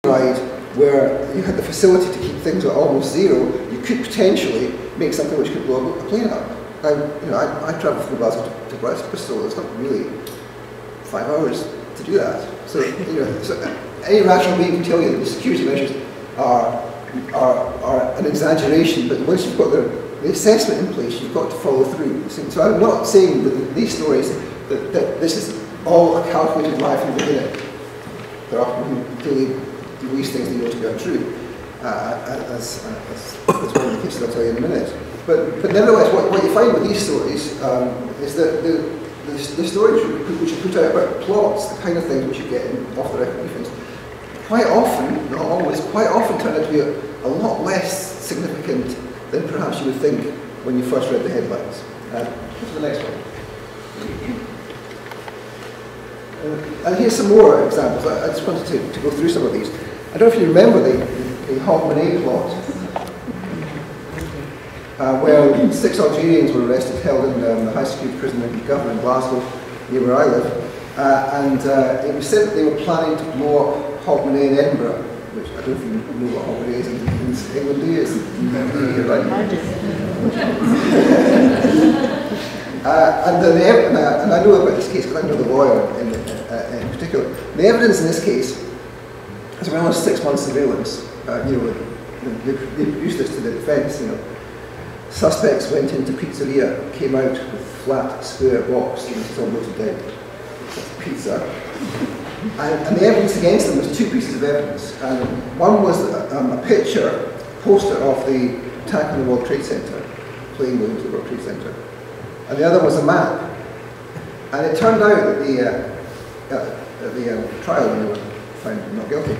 where you had the facility to keep things at almost zero, you could potentially make something which could blow up a plane up. I travel from Glasgow to Bristol. It's not really 5 hours to do that. So, so any rational being can tell you that the security measures are an exaggeration, but once you've got the assessment in place, you've got to follow through. So I'm not saying that these stories, that this is all a calculated lie from the beginning. There are people who clearly do these things they know to be untrue, as one of the cases I'll tell you in a minute. But nevertheless, what you find with these stories is that the stories which you put out about plots, the kind of things which you get in off-the-record briefings, quite often, not always, quite often turn out to be a lot less significant than perhaps you would think when you first read the headlines. Go to the next one. And here's some more examples. I just wanted to go through some of these. I don't know if you remember the Hogmanay plot, where 6 Algerians were arrested, held in the high security prison in Govan in Glasgow, near where I live. And it was said that they were planning to blow up Hogmanay in Edinburgh, which I don't know if you know what Hogmanay is in England, do you? It's and I know about this case because I know the lawyer in particular. The evidence in this case is around 6 months surveillance. They produced this to the defence. Suspects went into pizzeria, came out with flat, square box, and it's all noted down. That's pizza. And the evidence against them was 2 pieces of evidence. One was a picture, poster of the attack on the World Trade Center, plane going to the World Trade Center. And the other was a map. And it turned out that at the trial, when they were found not guilty,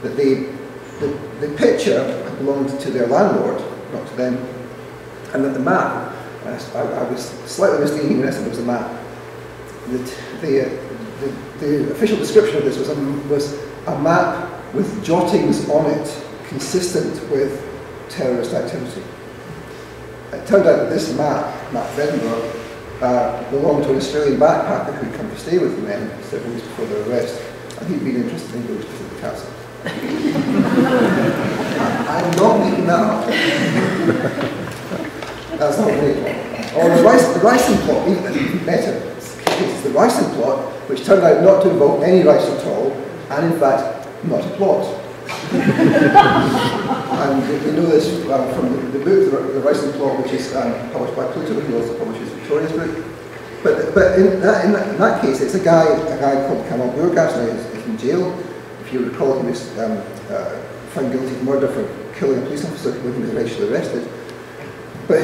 that the picture belonged to their landlord, not to them, and that the map, I was slightly misleading when I said it was a map. The official description of this was a map with jottings on it consistent with terrorist activity. It turned out that this map of Edinburgh, belonged to an Australian backpacker who'd come to stay with the men several weeks before their arrest, and he'd been interested in going to visit the castle. I'm not making that up. That's not great. Or the ricin plot, even better. It's the ricin plot, which turned out not to involve any rice at all, and in fact, not a plot. And you know this from the book, the Ricin Plot, which is published by Pluto, who also publishes Victoria's book. But in that case, it's a guy called Kamal Burgas. Now he's in jail. If you recall, he was found guilty of murder for killing a police officer when he was eventually arrested. But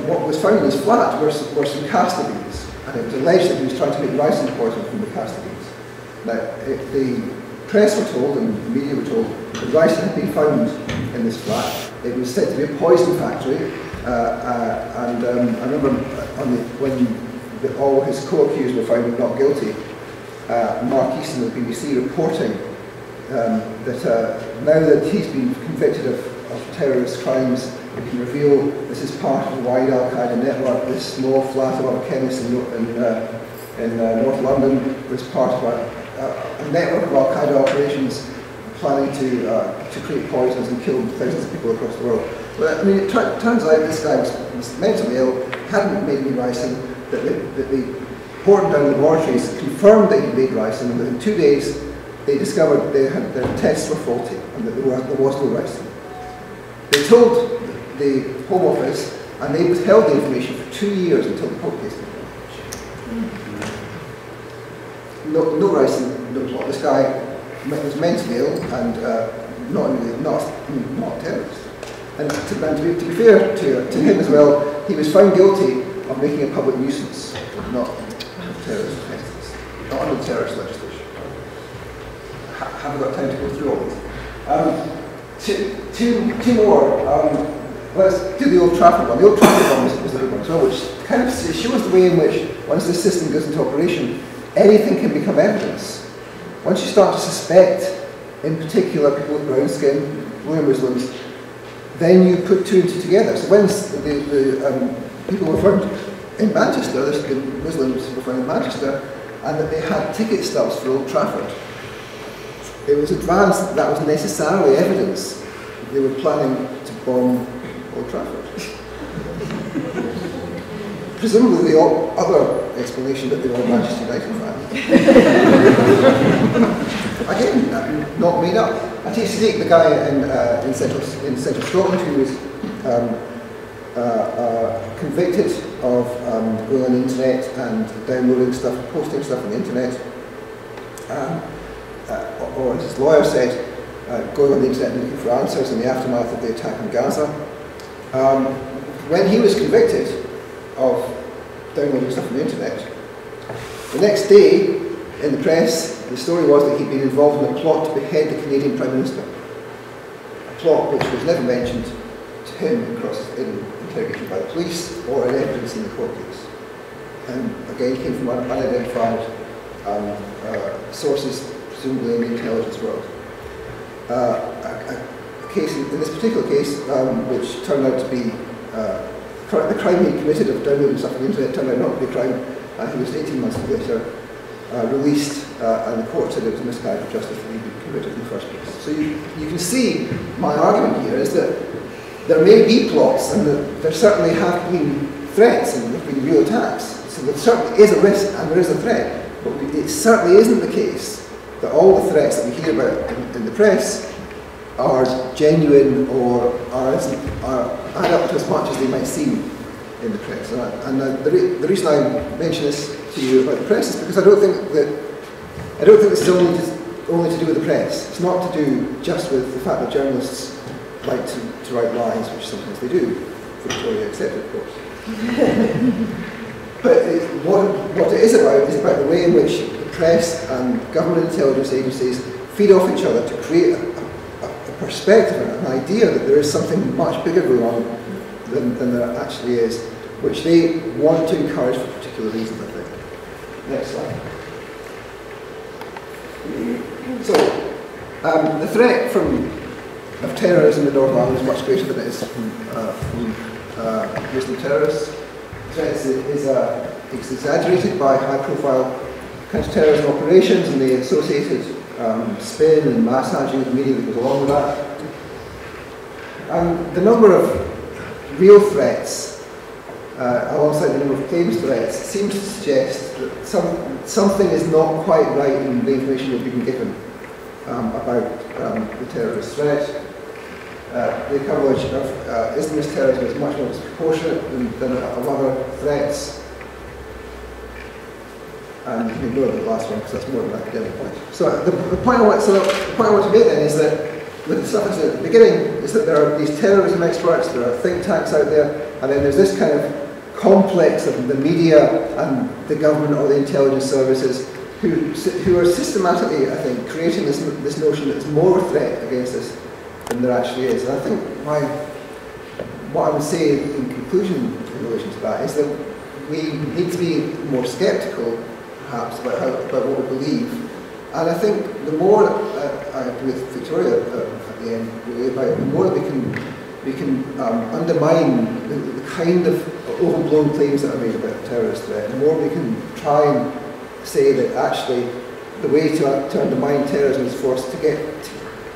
what was found in his flat were some castor beans, and it was alleged that he was trying to make ricin poison from the castor beans. Now, the press were told, and the media were told, that ricin had been found in this flat. It was said to be a poison factory, and I remember when all his co-accused were found not guilty, Mark Easton of the BBC reporting that now that he's been convicted of terrorist crimes, we can reveal this is part of a wide Al-Qaeda network. This small flat of a chemist in North London was part of a network of Al-Qaeda operations planning to create poisons and kill thousands of people across the world. But I mean, it turns out this guy was mentally ill, hadn't made any ricin, that they poured him down the laboratories, confirmed that he'd made ricin, and within 2 days they discovered their tests were faulty and that there was no ricin. They told the Home Office, and they withheld the information for 2 years until the court case came down. No ricin, no plot. This guy was mentally ill and not a terrorist. And to be fair to him as well, he was found guilty of making a public nuisance, not terrorist offences, not under terrorist legislation. Haven't got time to go through all these. Two more. Let's do the Old Trafford one. The Old Trafford one was the good one as well, which kind of shows the way in which, once this system goes into operation, anything can become evidence. Once you start to suspect, in particular, people with brown skin, blue Muslims, then you put 2 and 2 together. So when the people were found in Manchester, the Muslims were found in Manchester, and that they had ticket stubs for Old Trafford. it was advanced that that was necessarily evidence that they were planning to bomb Old Trafford. Presumably the other explanation that they were Manchester United fans. Again, not made up. Atiq Siddiq, the guy in central Scotland who was convicted of going on the internet and downloading stuff, posting stuff on the internet, or as his lawyer said, going on the internet and looking for answers in the aftermath of the attack in Gaza. When he was convicted of downloading stuff on the internet, the next day in the press, the story was that he'd been involved in a plot to behead the Canadian Prime Minister. A plot which was never mentioned to him in interrogation by the police or in evidence in the court case. And again, came from unidentified sources, presumably in the intelligence world. A case, in this particular case, which turned out to be the crime he committed of downloading stuff on the internet turned out not to be a crime, and he was 18 months later released, and the court said it was a miscarriage of justice that he'd been convicted in the first place. So you can see my argument here is that there may be plots, and that there certainly have been threats, and there have been real attacks. So there certainly is a risk, and there is a threat. But it certainly isn't the case that all the threats that we hear about in the press are genuine or add up to as much as they might seem in the press. And the reason I mention this to you about the press is because I don't think this is only to do with the press. It's not to do just with the fact that journalists like to write lies, which sometimes they do, Victoria accepted, of course. But what it is about the way in which the press and government intelligence agencies feed off each other to create a perspective, an idea that there is something much bigger going on than there actually is, which they want to encourage for particular reasons, I think. Next slide. So, the threat of terrorism in Northern Ireland is much greater than it is from Muslim terrorists. The threat is exaggerated by high-profile counter-terrorism operations and the associated spin and massaging of the media that goes along with that. The number of real threats alongside the number of claims threats seems to suggest that something is not quite right in the information we've been given about the terrorist threat. The coverage of Islamist terrorism is much more disproportionate than of other threats. And you can ignore the last one because that's more of an academic point. So the point I want to make then is that with the stuff I said at the beginning is that there are these terrorism experts, there are think tanks out there, and then there's this kind of complex of the media and the government or the intelligence services who are systematically, I think, creating this notion that there's more of a threat against us than there actually is. And I think what I would say in conclusion in relation to that is that we need to be more sceptical, perhaps, about what we believe. And I think the more I agree with Victoria at the end, really, about the more that we can undermine the kind of overblown claims that are made about a terrorist threat, the more we can try and say that actually the way to undermine terrorism is for us to get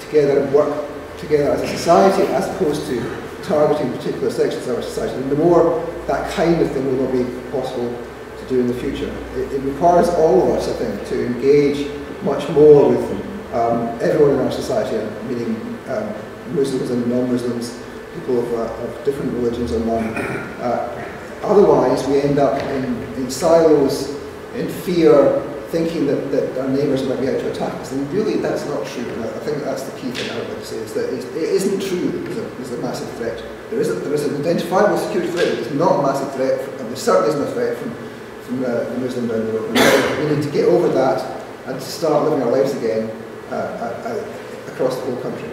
together and work together as a society, as opposed to targeting particular sections of our society. And the more that kind of thing will not be possible to do in the future. It requires all of us, I think, to engage much more with everyone in our society, meaning Muslims and non-Muslims, people of different religions and none. Otherwise, we end up in silos, in fear, thinking that our neighbours might be out to attack us. And really, that's not true. And I think that's the key thing I would like to say, is that it isn't true that there's a massive threat. There is an identifiable security threat, but it's not a massive threat, and there certainly isn't a threat from the Muslim down the road. We need to get over that and to start living our lives again across the whole country.